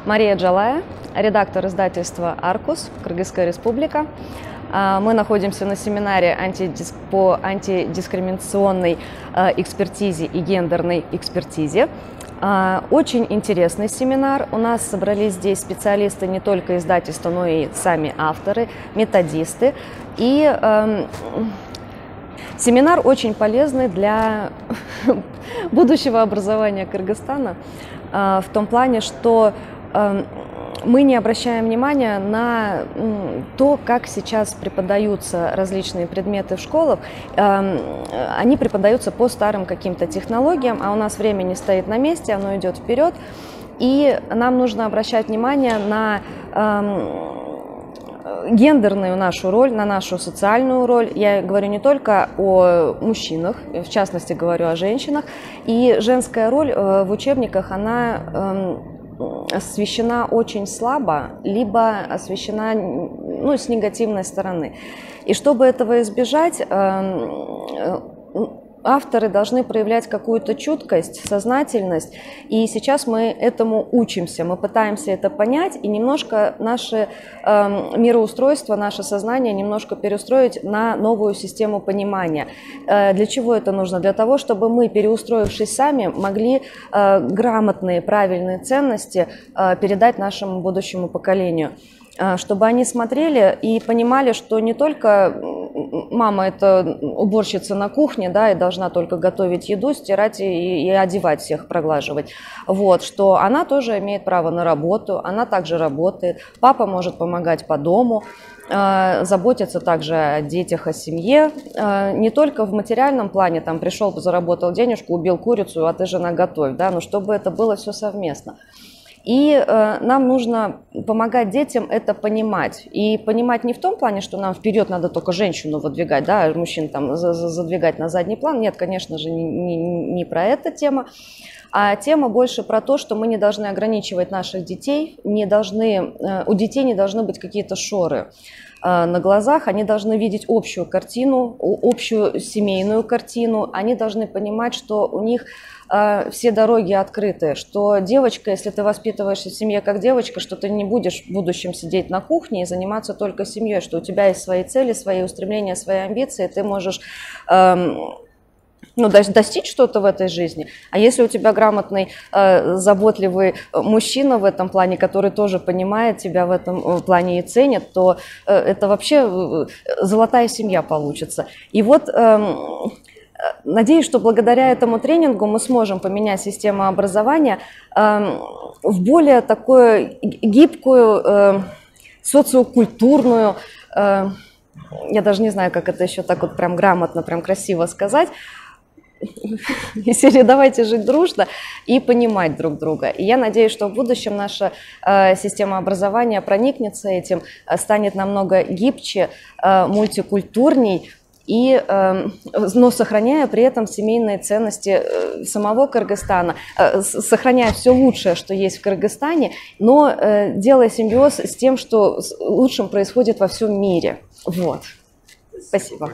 Мария Джалая, редактор издательства «Аркус», Кыргызская республика. Мы находимся на семинаре по антидискриминационной экспертизе и гендерной экспертизе. Очень интересный семинар. У нас собрались здесь специалисты не только издательства, но и сами авторы, методисты. И семинар очень полезный для будущего образования Кыргызстана в том плане, что мы не обращаем внимания на то, как сейчас преподаются различные предметы в школах. Они преподаются по старым каким-то технологиям, а у нас время не стоит на месте, оно идет вперед. И нам нужно обращать внимание на гендерную нашу роль, на нашу социальную роль. Я говорю не только о мужчинах, в частности говорю о женщинах. И женская роль в учебниках, она освещена очень слабо, либо освещена с негативной стороны. И чтобы этого избежать, авторы должны проявлять какую-то чуткость, сознательность, и сейчас мы этому учимся, мы пытаемся это понять и немножко наше мироустройство, наше сознание немножко переустроить на новую систему понимания. Для чего это нужно? Для того, чтобы мы, переустроившись сами, могли грамотные, правильные ценности передать нашему будущему поколению. Чтобы они смотрели и понимали, что не только мама – это уборщица на кухне, да, и должна только готовить еду, стирать и одевать всех, проглаживать. Вот, что она тоже имеет право на работу, она также работает, папа может помогать по дому, заботиться также о детях, о семье, не только в материальном плане, там пришел, заработал денежку, убил курицу, а ты, жена, готовь, да, но чтобы это было все совместно. И нам нужно помогать детям это понимать. И понимать не в том плане, что нам вперед надо только женщину выдвигать, да, мужчин там задвигать на задний план. Нет, конечно же, не про эту тему. А тема больше про то, что мы не должны ограничивать наших детей, у детей не должны быть какие-то шоры на глазах, они должны видеть общую картину, общую семейную картину, они должны понимать, что у них все дороги открыты, что девочка, если ты воспитываешься в семье как девочка, что ты не будешь в будущем сидеть на кухне и заниматься только семьей, что у тебя есть свои цели, свои устремления, свои амбиции, ты можешь достичь что-то в этой жизни. А если у тебя грамотный, заботливый мужчина в этом плане, который тоже понимает тебя в этом плане и ценит, то это вообще золотая семья получится. И вот надеюсь, что благодаря этому тренингу мы сможем поменять систему образования в более такую гибкую, социокультурную, я даже не знаю, как это еще так вот прям грамотно, прям красиво сказать, из серии «Давайте жить дружно» и понимать друг друга. И я надеюсь, что в будущем наша система образования проникнется этим, станет намного гибче, мультикультурней, но сохраняя при этом семейные ценности самого Кыргызстана, сохраняя все лучшее, что есть в Кыргызстане, но делая симбиоз с тем, что лучшим происходит во всем мире. Вот. Спасибо.